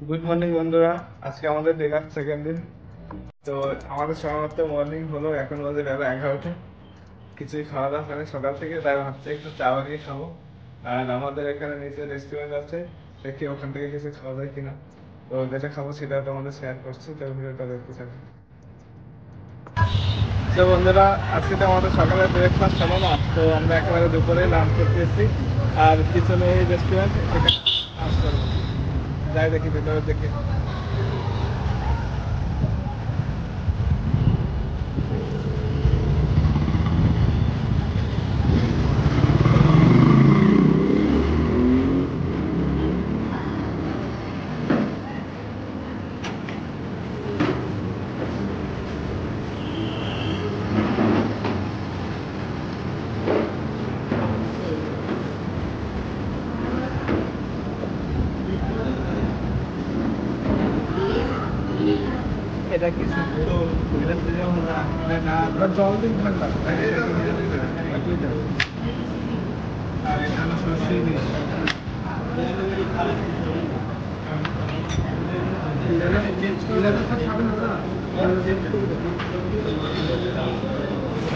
Good morning বন্ধুরা, আজকে আমাদের দীঘার সেকেন্ড দিন। তো আমাদের সময়মতো মর্নিং হলো, এখন বাজে বেলা 11টা। কিছুই খাওয়া দাওয়া হয়নি সকাল থেকে, তাই ভাবছি একটু চা বানিয়ে খাবো। আর আমাদের এখানে নিচে রেস্টুরেন্ট আছে, দেখি ওখান থেকে কিছু খাওয়া যায় কিনা। তো যেটা খাবো সেটা তোমাদের শেয়ার করছি, তো ভিডিওটা দেখতে থাকো। তো বন্ধুরা, আজকে তো আমাদের সকালে ব্রেকফাস্ট হলো না, তো আমরা একেবারে দুপুরে লাঞ্চ করতে এসেছি। আর পিছনে এই রেস্টুরেন্ট, যাই দেখি ভিতরে দেখি। এটা কি শুক্তো? এটা জল দিন ঠান্ডা। আর এটা হলো সর্ষে ইলিশ।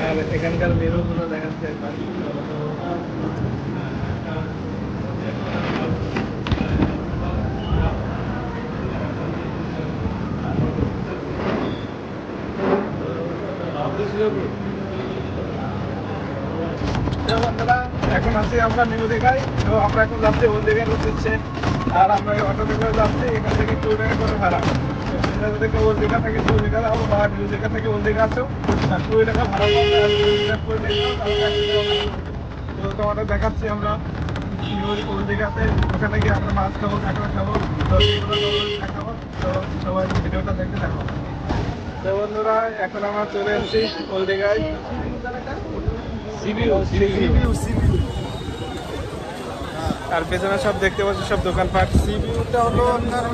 আর এখানকার মেনুগুলো দেখাচ্ছে একবার। বন্ধুরা, এখন আছি আমরা নিউ দীঘায়। তো আমরা এখন যাচ্ছি ওল্ড দীঘার উদ্দেশ্যে। আর আমরা অটোতে করে যাচ্ছি, এখান থেকে 2 টাকা করে ভাড়া। তোমরা যদি কেউ ওল্ড দীঘা থেকে নিউ দীঘা যাও বা নিউ দীঘা থেকে ওল্ড দীঘা আসো, 2 টাকা ভাড়া পাবে। আর রিজার্ভ করে নিয়ে যাও, তাহলে 1 টাকা ভাড়া পাবে। তো তোমাদের দেখাচ্ছি আমরা নিউ ওল্ড দীঘাতে, ওখানে গিয়ে আমরা মাছ খাবো, কাঁকড়া খাবো, তো সেগুলো তোমাদের দেখাবো। তো সবাই ভিডিওটা দেখতে থাকো। তো বন্ধুরা, এখন আমরা চলে এসেছি ওল্ড দীঘায়। আর পেছনে সব দেখতে পাচ্ছি সব দোকানপাট। সিভিউটা হলো আপনার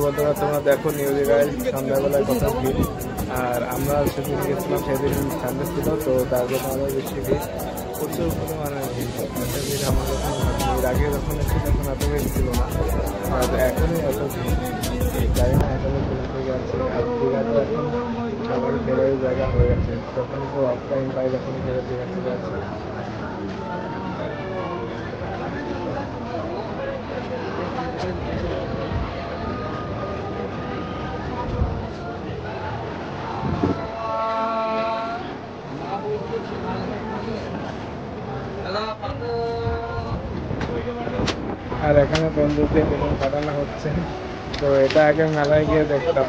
বন্ধুরা, তোমরা দেখো নিউ দীঘায় সন্ধ্যাবেলায় কত ভিড়। আর আমরা সেদিন গেছিলাম, সেদিন সানডে ছিল, তো তার জন্য আরও বেশি ভিড়, প্রচুর পরিমাণে ভিড়। আমার যখন এর আগে যখন এসেছি তখন এত ভিড় ছিল না, আর এখনই এত ভিড়। জানি না এখানে কোন থেকে আছে। আর দীঘাতে এখন সবাই ফেরার জায়গা হয়ে গেছে, যখন তো অফলাইন পাই যখন ফেরত দীঘা চলে আসে। আর এখানে বন্ধুদের বেলুন ফাটানো হচ্ছে, তো এটা আগে মেলায় গিয়ে দেখতাম।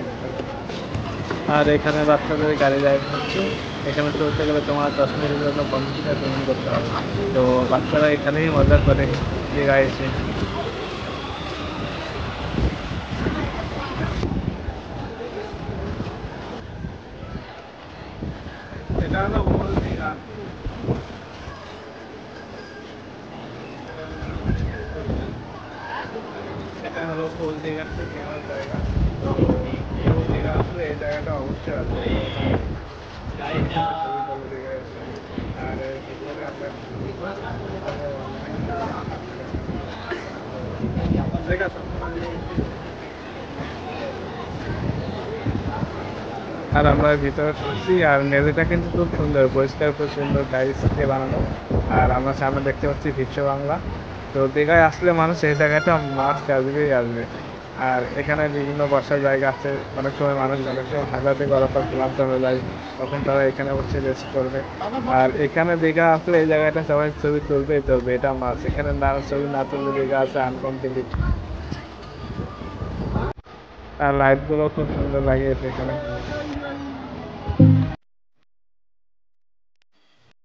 আর এখানে বাচ্চাদের গাড়ি রাইড হচ্ছে। এখানে চলতে গেলে তোমার 10 মিনিটের জন্য 50 টাকা পেমেন্ট করতে হবে। তো বাচ্চারা এখানেই মজা করে দীঘায় এসে। এটা হলো ওল্ড দীঘা। এটা হলো ওল্ড দীঘার থেকে আমার জায়গা। তো ওল্ড দীঘা আসলে এই জায়গাটা অবশ্যই আছে। আর ভিতরে আপনার ঠিক আছে। আর আমরা ভিতরে ঢুকছি, আর মেঝেটা কিন্তু খুব সুন্দর, পরিষ্কার খুব সুন্দর টাইলস দিয়ে বানানো। আর আমরা সামনে দেখতে পাচ্ছি বিশ্ব বাংলা। তো দীঘায় আসলে মানুষ এই জায়গাটা মাস্ট আসবেই আসবে। আর এখানে বিভিন্ন বসার জায়গা আছে, অনেক সময় মানুষ অনেক সময় হাজাতে করার পর ক্লান্ত হয়ে যায়, তখন তারা এখানে বসে রেস্ট করবে। আর এখানে দীঘা আসলে এই জায়গাটা সবাই ছবি তুলবেই তুলবে, এটা মাস। এখানে না ছবি না তুললে দীঘা আছে আনকমপ্লিট। আর লাইটগুলো খুব সুন্দর লাগিয়েছে এখানে।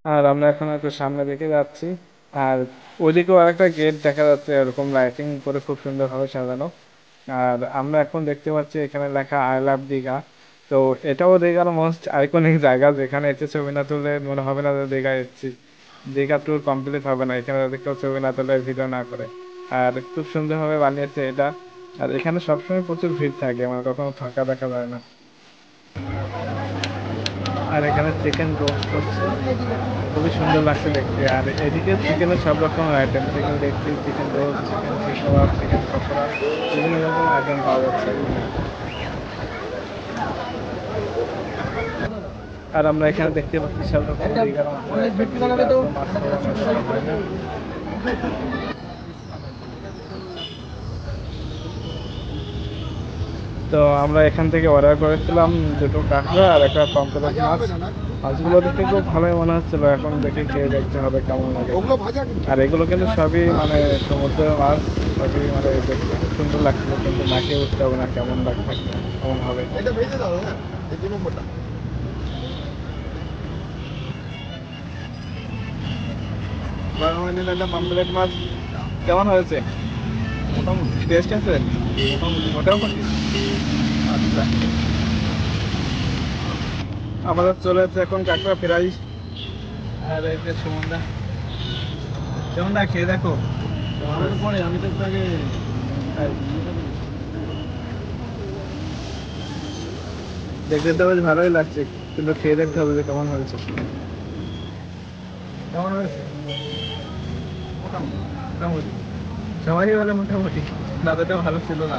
আর আমরা এখন একটু সামনে দিকে যাচ্ছি। আর ওইদিকেও আরেকটা গেট দেখা যাচ্ছে, এরকম লাইটিং করে খুব সুন্দরভাবে সাজানো। আর আমরা এখন দেখতে পাচ্ছি এখানে লেখা আই লাভ দীঘা। তো এটাও দীঘার মোস্ট আইকনিক জায়গা, যেখানে এসে ছবি না তুললে মনে হবে না যে দীঘায় এসেছি। দীঘা ট্যুর কমপ্লিট হবে না এখানে যদি কেউ ছবি না তুলে, ভিডিও না করে। আর খুব সুন্দরভাবে বানিয়েছে এটা। আর এখানে সবসময় প্রচুর ভিড় থাকে, মানে কখনো ফাঁকা দেখা যায় না। আর এখানে চিকেন রোস্ট করছে, খুবই সুন্দর লাগছে দেখতে। আর এদিকে চিকেনের সব রকম item, chicken leg piece, chicken roast, chicken kebab, chicken pakora, বিভিন্ন রকম আইটেম পাওয়া যাচ্ছে। আর আমরা এখানে দেখতে পাচ্ছি সব রকম তো আমরা এখান থেকে অর্ডার করেছিলাম 2টো কাঁকড়া আর একটা পমফ্রেট মাছ। মাছগুলো দেখতে খুব ভালোই মনে হচ্ছিল, এখন দেখে খেয়ে দেখতে হবে কেমন লাগে। আর এগুলো কিন্তু সবই মানে সমুদ্রের মাছ, সবই মানে দেখতে খুব সুন্দর লাগছিল, কিন্তু না খেয়ে বুঝতে হবে না কেমন লাগবে, কেমন হবে। পমফ্রেট মাছ কেমন হয়েছে? মোটামুটি টেস্ট আছে, মোটামুটি। আচ্ছা, আমাদের চলে যাচ্ছে এখন কাঁকড়া ফ্রাই। আর এই যে সুমনদা, সুমনদা খেয়ে দেখো। পরে আমি তো আগে দেখতে তো বেশ ভালোই লাগছে, কিন্তু খেয়ে দেখতে হবে যে কেমন হয়েছে। কেমন হয়েছে? মোটামুটি, সবারই বলে মোটামুটি, দাদাটা ভালো ছিল না।